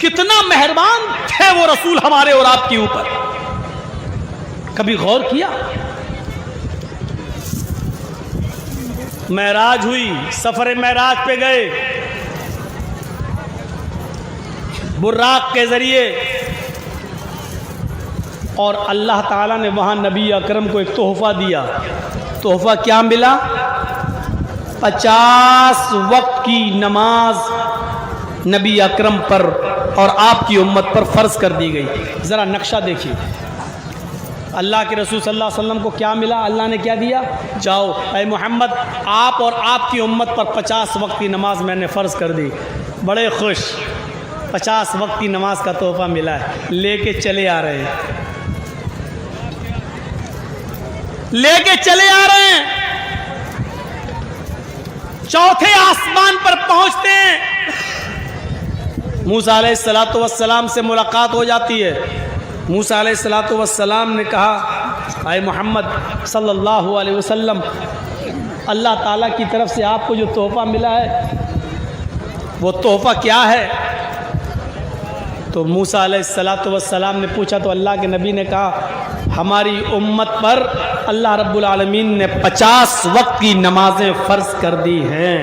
کتنا مہربان تھے وہ رسول ہمارے اور آپ کے اوپر. کبھی غور کیا؟ معراج ہوئی، سفر معراج پہ گئے براق کے ذریعے، اور اللہ تعالیٰ نے وہاں نبی اکرم کو ایک تحفہ دیا. تحفہ کیا ملا؟ 50 وقت کی نماز نبی اکرم پر اور آپ کی امت پر فرض کر دی گئی. ذرا نقشہ دیکھیے، اللہ کے رسول صلی اللہ علیہ وسلم کو کیا ملا؟ اللہ نے کیا دیا؟ جاؤ اے محمد، آپ اور آپ کی امت پر 50 وقت کی نماز میں نے فرض کر دی. بڑے خوش، 50 وقت کی نماز کا تحفہ ملا ہے. لے کے چلے آ رہے ہیں، لے کے چلے آ رہے ہیں. چوتھے آسمان پر پہنچتے ہیں، موسیٰ علیہ السلام سے ملاقات ہو جاتی ہے. موسیٰ علیہ السلام نے کہا اے محمد صلی اللہ علیہ وسلم، اللہ تعالیٰ کی طرف سے آپ کو جو تحفہ ملا ہے وہ تحفہ کیا ہے؟ تو موسیٰ علیہ السلام نے پوچھا تو اللہ کے نبی نے کہا ہماری امت پر اللہ رب العالمین نے 50 وقت کی نمازیں فرض کر دی ہیں.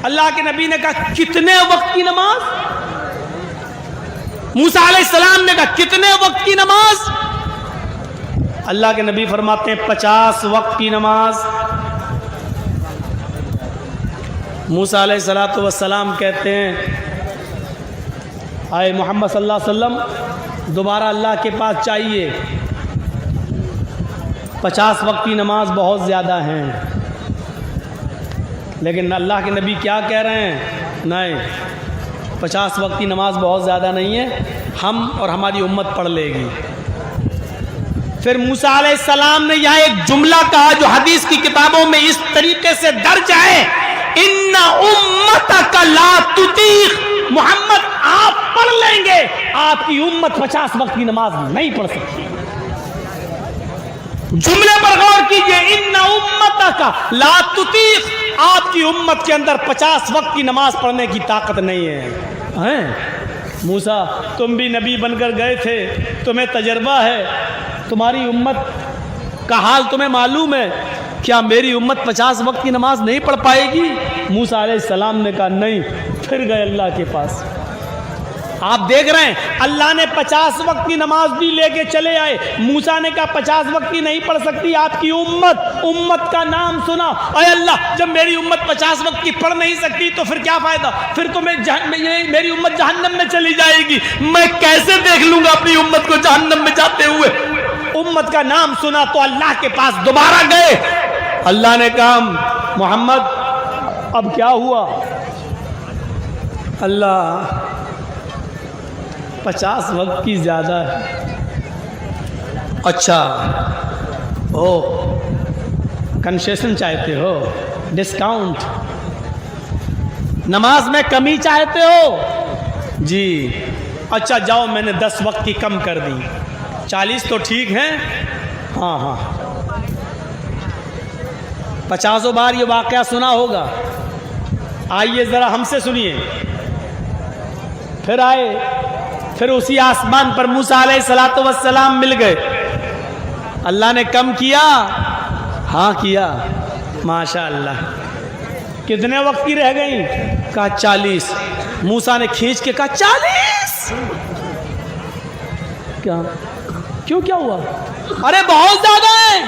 اللہ کے نبی نے کہا کتنے وقت کی نماز؟ موسیٰ علیہ السلام نے کہا کتنے وقت کی نماز؟ اللہ کے نبی فرماتے ہیں 50 وقت کی نماز. موسیٰ علیہ السلام کہتے ہیں اے محمد صلی اللہ علیہ وسلم، دوبارہ اللہ کے پاس چاہیے، 50 وقت کی نماز بہت زیادہ ہیں. لیکن اللہ کے نبی کیا کہہ رہے ہیں؟ نہیں، 50 وقت کی نماز بہت زیادہ نہیں ہے، ہم اور ہماری امت پڑھ لے گی. پھر موسیٰ علیہ السلام نے یہاں ایک جملہ کہا جو حدیث کی کتابوں میں اس طریقے سے درج ہے، ان امتک لا تطیق، محمد آپ پڑھ لیں گے، آپ کی امت 50 وقت کی نماز نہیں پڑھ سکتی. جملے پر غور کیجئے، ان امتک لا تطیق، آپ کی امت کے اندر 50 وقت کی نماز پڑھنے کی طاقت نہیں ہے. موسیٰ تم بھی نبی بن کر گئے تھے، تمہیں تجربہ ہے، تمہاری امت کا حال تمہیں معلوم ہے، کیا میری امت 50 وقت کی نماز نہیں پڑھ پائے گی؟ موسیٰ علیہ السلام نے کہا نہیں. پھر گئے اللہ کے پاس. آپ دیکھ رہے ہیں اللہ نے 50 وقت کی نماز بھی لے کے چلے آئے. موسیٰ نے کہا 50 وقت کی نہیں پڑھ سکتی آپ کی امت کا نام سنا. اے اللہ، جب میری امت 50 وقت کی پڑھ نہیں سکتی تو پھر کیا فائدہ؟ پھر تو میری امت جہنم میں چلی جائے گی. میں کیسے دیکھ لوں گا اپنی امت کو جہنم میں جاتے ہوئے؟ امت کا نام سنا تو اللہ کے پاس دوبارہ گئے. اللہ نے کہا محمد اب کیا ہوا؟ اللہ 50 وقت کی زیادہ ہے. اچھا، او کنسیشن چاہتے ہو، ڈسکاؤنٹ، نماز میں کمی چاہتے ہو؟ جی اچھا جاؤ، میں نے 10 وقت کی کم کر دی. 40 تو ٹھیک ہیں؟ ہاں ہاں. 50 بار یہ واقعہ سنا ہوگا. آئیے ذرا ہم سے سنیے. پھر آئے، پھر اسی آسمان پر موسیٰ علیہ السلام مل گئے. اللہ نے کم کیا؟ ہاں کیا. ماشاء اللہ. کتنے وقت کی رہ گئی؟ کہا 40. موسیٰ نے کھینچ کے کہا 40؟ کیا ہوا؟ ارے بہت زیادہ ہے.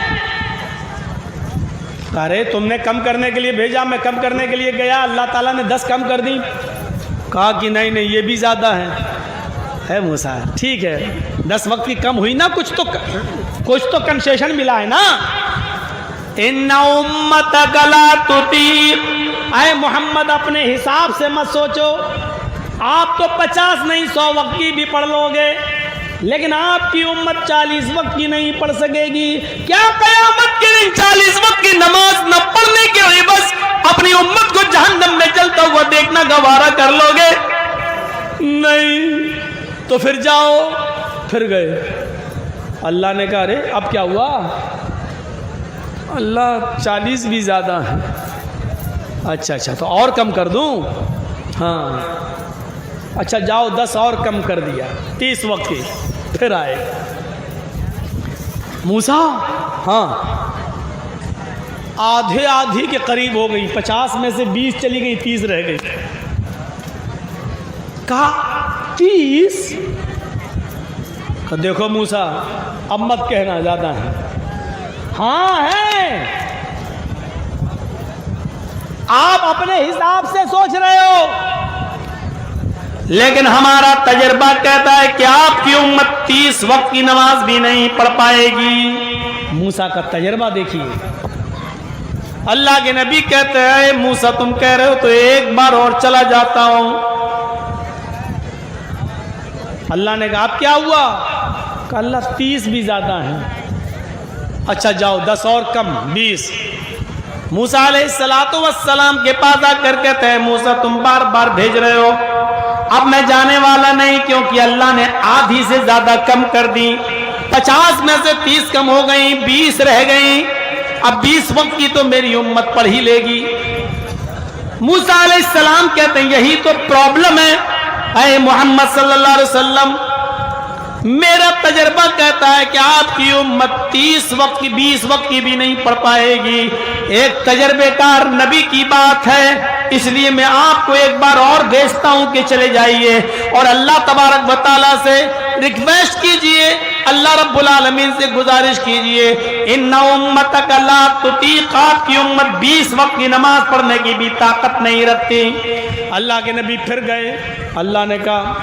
ارے تم نے کم کرنے کے لیے بھیجا، میں کم کرنے کے لیے گیا، اللہ تعالیٰ نے 10 کم کر دی. کہا کہ نہیں یہ بھی زیادہ ہے موسیٰ. ٹھیک ہے 10 وقت کی کم ہوئی نا، کچھ تو کنسیشن ملا ہے نا. ان امتک لا تطیق، اے محمد اپنے حساب سے مت سوچو، آپ تو 50 نہیں 100 وقت کی بھی پڑھ لو گے، لیکن آپ کی امت 40 وقت کی نہیں پڑھ سکے گی. کیا قیامت کے دن 40 وقت کی نماز نہ پڑھنے کے لیے بس اپنی امت کو جہنم میں جلتا ہوا دیکھنا گوارا کر لو گے؟ نہیں. تو پھر جاؤ. پھر گئے. اللہ نے کہا ارے اب کیا ہوا؟ اللہ 40 بھی زیادہ ہیں. اچھا تو اور کم کر دوں؟ ہاں. اچھا جاؤ 10 اور کم کر دیا 30 وقت کی. پھر آئے موسیٰ ہاں آدھی کے قریب ہو گئی, 50 میں سے 20 چلی گئی, 30 رہ گئی. کہا 30؟ دیکھو موسیٰ اب مت کہنا زیادہ ہے. ہاں ہے, آپ اپنے حساب سے سوچ رہے ہو, لیکن ہمارا تجربہ کہتا ہے کہ آپ کی امت 30 وقت کی نماز بھی نہیں پڑھ پائے گی. موسیٰ کا تجربہ دیکھیے. اللہ کے نبی کہتے ہیں موسیٰ تم کہہ رہے ہو تو ایک بار اور چلا جاتا ہوں. اللہ نے کہا اب کیا ہوا؟ کہ اللہ 30 بھی زیادہ ہیں. اچھا جاؤ 10 اور کم 20. موسیٰ علیہ السلام کے پاس آ کر کہتے ہیں موسیٰ تم بار بار بھیج رہے ہو, اب میں جانے والا نہیں, کیونکہ اللہ نے آدھی سے زیادہ کم کر دی. 50 میں سے 30 کم ہو گئی, 20 رہ گئی. اب 20 وقت کی تو میری امت پڑھ ہی لے گی. موسیٰ علیہ السلام کہتے ہیں یہی تو پرابلم ہے اے محمد صلی اللہ علیہ وسلم. میرا تجربہ کہتا ہے کہ آپ کی امت 30 وقت کی 20 وقت کی بھی نہیں پڑھ پائے گی. ایک تجربے کار نبی کی بات ہے, اس لیے میں آپ کو ایک بار اور بھیجتا ہوں کہ چلے جائیے اور اللہ تبارک و تعالیٰ سے ریکویسٹ کیجئے, اللہ رب العالمین سے گزارش کیجئے ان امتک لا تطیق, آپ کی امت 20 وقت کی نماز پڑھنے کی بھی طاقت نہیں رکھتی. اللہ کے نبی پھر گئے. اللہ نے کہا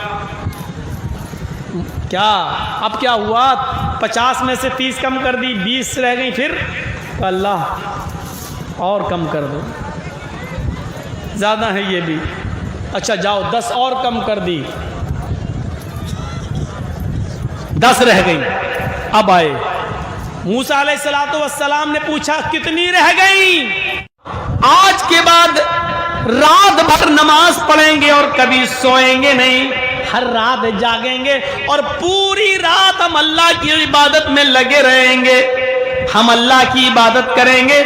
کیا اب کیا ہوا؟ 50 میں سے 30 کم کر دی, 20 رہ گئی. پھر اللہ اور کم کر دو, زیادہ ہے یہ بھی. اچھا جاؤ 10 اور کم کر دی, 10 رہ گئی. اب آئے موسیٰ علیہ السلام نے پوچھا کتنی رہ گئی؟ آج کے بعد رات بھر نماز پڑھیں گے اور کبھی سوئیں گے نہیں, ہر رات جاگیں گے اور پوری رات ہم اللہ کی عبادت میں لگے رہیں گے. ہم اللہ کی عبادت کریں گے,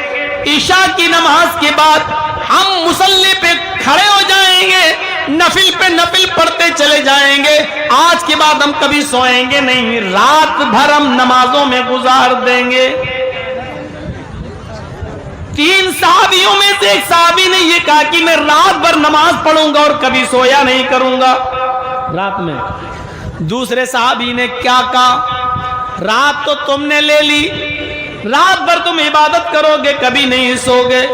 عشاء کی نماز کے بعد ہم مصلی پہ کھڑے ہو جائیں گے, نفل پہ نفل پڑھتے چلے جائیں گے. آج کے بعد ہم کبھی سوئیں گے نہیں, رات بھر ہم نمازوں میں گزار دیں گے. 3 صحابیوں میں سے ایک صحابی نے یہ کہا کہ میں رات بھر نماز پڑھوں گا اور کبھی سویا نہیں کروں گا رات میں. دوسرے صحابی نے کیا کہا؟ رات تو تم نے لے لی, رات بھر تم عبادت کرو گے کبھی نہیں سو گے,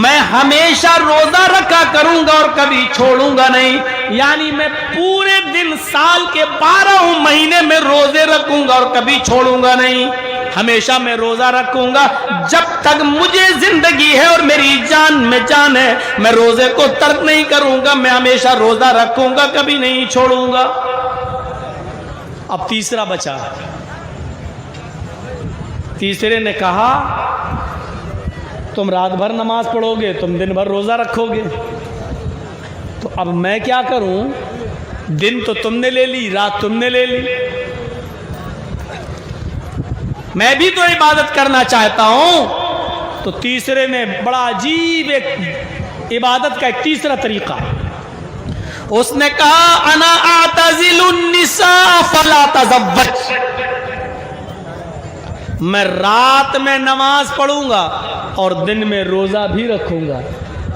میں ہمیشہ روزہ رکھا کروں گا اور کبھی چھوڑوں گا نہیں. یعنی میں پورے دن سال کے 12 مہینے میں روزے رکھوں گا اور کبھی چھوڑوں گا نہیں. ہمیشہ میں روزہ رکھوں گا جب تک مجھے زندگی ہے اور میری جان میں جان ہے, میں روزے کو ترک نہیں کروں گا, میں ہمیشہ روزہ رکھوں گا کبھی نہیں چھوڑوں گا. اب تیسرا بچا. تیسرے نے کہا تم رات بھر نماز پڑھو گے, تم دن بھر روزہ رکھو گے, تو اب میں کیا کروں؟ دن تو تم نے لے لی, رات تم نے لے لی, میں بھی تو عبادت کرنا چاہتا ہوں. تو تیسرے نے بڑا عجیب ایک عبادت کا ایک تیسرا طریقہ, اس نے کہا انا اعتزل النساء فلا تزوج, میں رات میں نماز پڑھوں گا اور دن میں روزہ بھی رکھوں گا,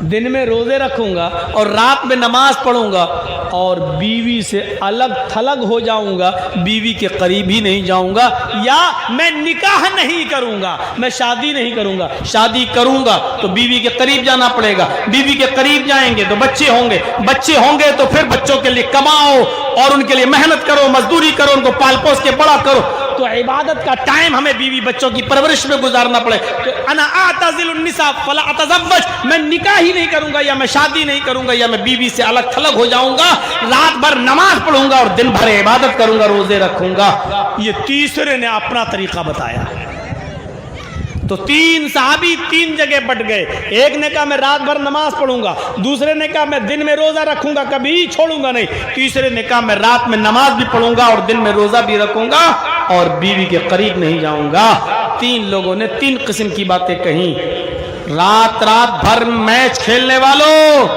دن میں روزے رکھوں گا اور رات میں نماز پڑھوں گا, اور بیوی سے الگ تھلگ ہو جاؤں گا, بیوی کے قریب ہی نہیں جاؤں گا, یا میں نکاح نہیں کروں گا, میں شادی نہیں کروں گا. شادی کروں گا تو بیوی کے قریب جانا پڑے گا, بیوی کے قریب جائیں گے تو بچے ہوں گے, بچے ہوں گے تو پھر بچوں کے لیے کماؤ اور ان کے لیے محنت کرو, مزدوری کرو, ان کو پال پوس کے بڑا کرو. تو عبادت کا ٹائم ہمیں بیوی بچوں کی پرورش میں گزارنا پڑے. تو انا اعتزل النساء فلا اتزوج, میں نکاح ہی نہیں کروں گا, یا میں شادی نہیں کروں گا, یا میں بیوی سے الگ تھلگ ہو جاؤں گا, رات بھر نماز پڑھوں گا اور دن بھر عبادت کروں گا, روزے رکھوں گا. یہ تیسرے نے اپنا طریقہ بتایا. تو 3 صحابی 3 جگہ بٹ گئے. ایک نے کہا میں رات بھر نماز پڑھوں گا, دوسرے نے کہا میں دن میں روزہ رکھوں گا کبھی چھوڑوں گا نہیں, تیسرے نے کہا میں رات میں نماز بھی پڑھوں گا اور دن میں روزہ بھی رکھوں گا اور بیوی کے قریب نہیں جاؤں گا. 3 لوگوں نے 3 قسم کی باتیں کہیں. رات بھر میچ کھیلنے والوں,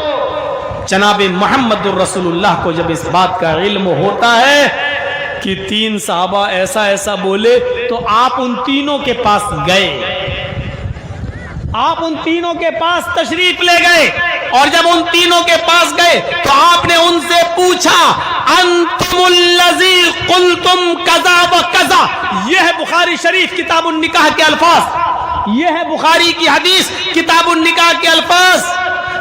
جناب محمد الرسول اللہ کو جب اس بات کا علم ہوتا ہے کہ 3 صحابہ ایسا ایسا بولے تو آپ ان تینوں کے پاس گئے، آپ ان تینوں کے پاس تشریف لے گئے، اور جب ان تینوں کے پاس گئے تو آپ نے ان سے پوچھا انتم الذی قلتم کذا و کذا، یہ ہے بخاری شریف کتاب النکاح کے الفاظ، یہ ہے بخاری کی حدیث کتاب النکاح کے الفاظ،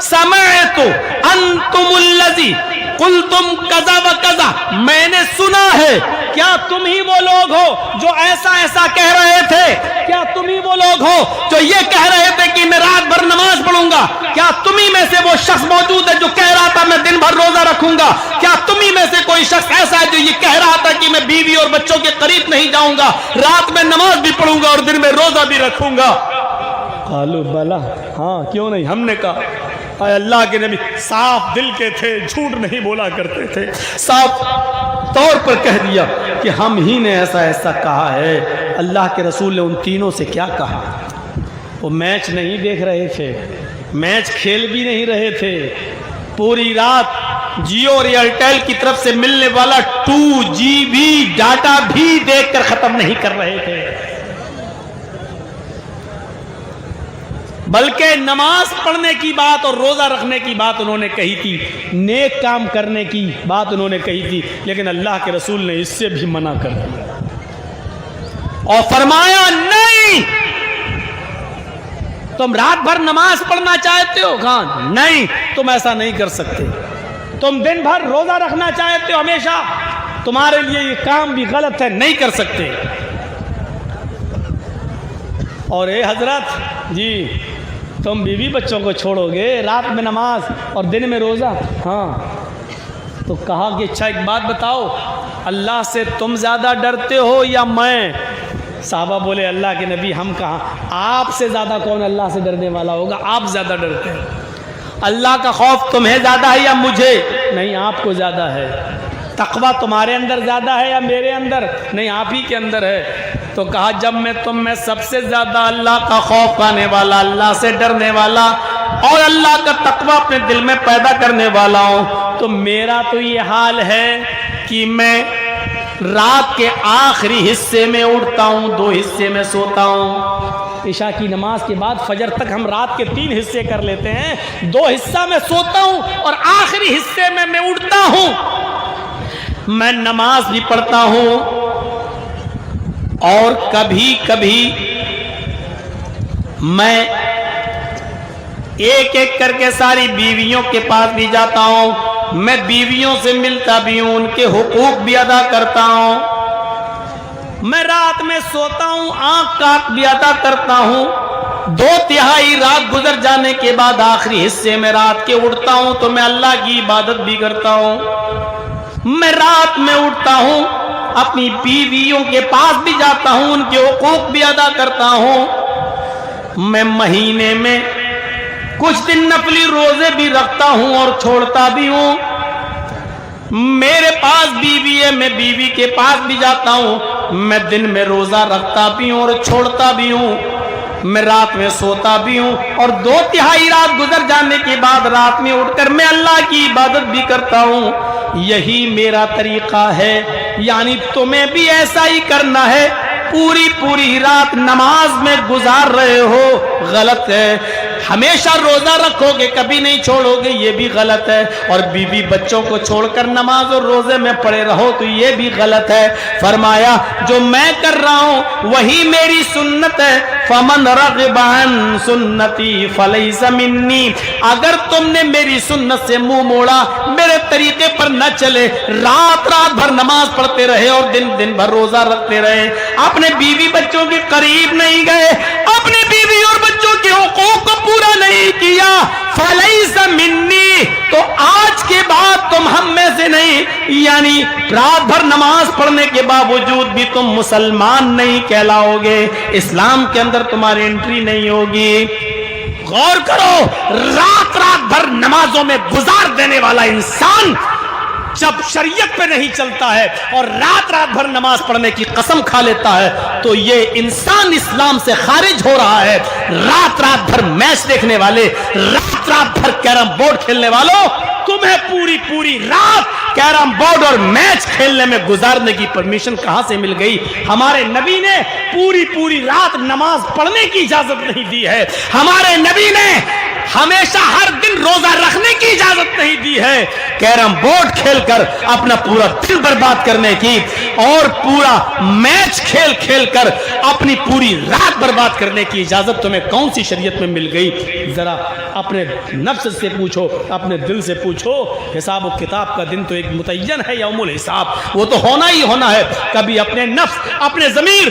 سمعت انتم الذی قلتم کذا و کذا، میں نے سنا ہے، کیا تم ہی وہ لوگ ہو جو ایسا ایسا کہہ رہے تھے؟ کیا تم ہی وہ لوگ ہو جو یہ کہہ رہے تھے کہ میں رات بھر نماز پڑھوں گا؟ کیا تم ہی میں سے وہ شخص موجود ہے جو کہہ رہا تھا میں دن بھر روزہ رکھوں گا؟ کیا تم ہی میں سے کوئی شخص ایسا ہے جو یہ کہہ رہا تھا کہ میں بیوی اور بچوں کے قریب نہیں جاؤں گا، رات میں نماز بھی پڑھوں گا اور دن میں روزہ بھی رکھوں گا؟ قالوا بلا، ہاں کیوں نہیں، ہم نے کہا۔ اے اللہ کے نبی صاف دل کے تھے، جھوٹ نہیں بولا کرتے تھے، صاف طور پر کہہ دیا کہ ہم ہی نے ایسا ایسا کہا ہے۔ اللہ کے رسول نے ان تینوں سے کیا کہا؟ وہ میچ نہیں دیکھ رہے تھے، میچ کھیل بھی نہیں رہے تھے، پوری رات جیو اور ایئرٹیل کی طرف سے ملنے والا 2GB ڈاٹا بھی دیکھ کر ختم نہیں کر رہے تھے، بلکہ نماز پڑھنے کی بات اور روزہ رکھنے کی بات انہوں نے کہی تھی، نیک کام کرنے کی بات انہوں نے کہی تھی، لیکن اللہ کے رسول نے اس سے بھی منع کر دیا اور فرمایا نہیں، تم رات بھر نماز پڑھنا چاہتے ہو؟ کہاں نہیں، تم ایسا نہیں کر سکتے، تم دن بھر روزہ رکھنا چاہتے ہو ہمیشہ، تمہارے لیے یہ کام بھی غلط ہے، نہیں کر سکتے۔ اور اے حضرت جی، تم بیوی بچوں کو چھوڑو گے، رات میں نماز اور دن میں روزہ؟ ہاں۔ تو کہا کہ اچھا ایک بات بتاؤ، اللہ سے تم زیادہ ڈرتے ہو یا میں؟ صحابہ بولے اللہ کے نبی ہم کہاں، آپ سے زیادہ کون اللہ سے ڈرنے والا ہوگا، آپ زیادہ ڈرتے ہیں۔ اللہ کا خوف تمہیں زیادہ ہے یا مجھے؟ نہیں، آپ کو زیادہ ہے۔ تقویٰ تمہارے اندر زیادہ ہے یا میرے اندر؟ نہیں، آپ ہی کے اندر ہے۔ تو کہا جب میں تم میں سب سے زیادہ اللہ کا خوف کھانے والا، اللہ سے ڈرنے والا اور اللہ کا تقویٰ اپنے دل میں پیدا کرنے والا ہوں، تو میرا تو یہ حال ہے کہ میں رات کے آخری حصے میں اٹھتا ہوں، 2 حصے میں سوتا ہوں۔ عشاء کی نماز کے بعد فجر تک ہم رات کے 3 حصے کر لیتے ہیں، 2 حصہ میں سوتا ہوں اور آخری حصے میں میں اٹھتا ہوں، میں نماز بھی پڑھتا ہوں، اور کبھی کبھی میں ایک ایک کر کے ساری بیویوں کے پاس بھی جاتا ہوں، میں بیویوں سے ملتا بھی ہوں، ان کے حقوق بھی ادا کرتا ہوں، میں رات میں سوتا ہوں، آنکھ کاٹ بھی ادا کرتا ہوں، 2/3 رات گزر جانے کے بعد آخری حصے میں رات کے اٹھتا ہوں تو میں اللہ کی عبادت بھی کرتا ہوں، میں رات میں اٹھتا ہوں، اپنی بیویوں کے پاس بھی جاتا ہوں، ان کے حقوق بھی ادا کرتا ہوں، میں مہینے میں کچھ دن نفلی روزے بھی رکھتا ہوں اور چھوڑتا بھی ہوں، میرے پاس بیوی ہے، میں بیوی کے پاس بھی جاتا ہوں، میں دن میں روزہ رکھتا بھی ہوں اور چھوڑتا بھی ہوں، میں رات میں سوتا بھی ہوں، اور 2/3 رات گزر جانے کے بعد رات میں اٹھ کر میں اللہ کی عبادت بھی کرتا ہوں۔ یہی میرا طریقہ ہے، یعنی تمہیں بھی ایسا ہی کرنا ہے، پوری رات نماز میں گزار رہے ہو، غلط ہے، ہمیشہ روزہ رکھو گے، کبھی نہیں چھوڑو گے، یہ بھی غلط ہے، اور بیوی بچوں کو چھوڑ کر نماز اور روزے میں پڑے رہو تو یہ بھی غلط ہے۔ فرمایا جو میں کر رہا ہوں وہی میری سنت ہے، فمن رغب عن سنتی فلیس منی، اگر تم نے میری سنت سے منہ موڑا، میرے طریقے پر نہ چلے، رات بھر نماز پڑھتے رہے اور دن بھر روزہ رکھتے رہے، اپنے بیوی بچوں کے قریب نہیں گئے، اپنے بیوی اور بچوں کے حقوق کو پورا نہیں کیا، فلیس منی، تو آج کے بعد تم ہم میں سے نہیں، یعنی رات بھر نماز پڑھنے کے باوجود بھی تم مسلمان نہیں کہلاؤ گے، اسلام کے اندر تمہاری انٹری نہیں ہوگی۔ غور کرو، رات بھر نمازوں میں گزار دینے والا انسان جب شریعت پہ نہیں چلتا ہے اور رات بھر نماز پڑھنے کی قسم کھا لیتا ہے تو یہ انسان اسلام سے خارج ہو رہا ہے۔ رات بھر میچ دیکھنے والے، رات بھر کیرم بورڈ کھیلنے والوں، تمہیں تمہیں پوری پوری رات کیرم بورڈ اور میچ کھیلنے میں گزارنے کی پرمیشن کہاں سے مل گئی؟ ہمارے نبی نے پوری پوری رات نماز پڑھنے کی اجازت نہیں دی ہے، ہمارے نبی نے ہمیشہ ہر دن روزہ رکھنے کی اجازت نہیں دی ہے، کیرم بورڈ کھیل کر اپنا پورا دن برباد کرنے کی اور پورا میچ کھیل کھیل کر اپنی پوری رات برباد کرنے کی اجازت تمہیں کون سی شریعت میں مل گئی؟ ذرا اپنے نفس سے پوچھو، اپنے دل سے پوچھو۔ حساب و کتاب کا دن تو ایک متعین ہے، یوم الحساب، وہ تو ہونا ہی ہونا ہے۔ کبھی اپنے نفس، اپنے ضمیر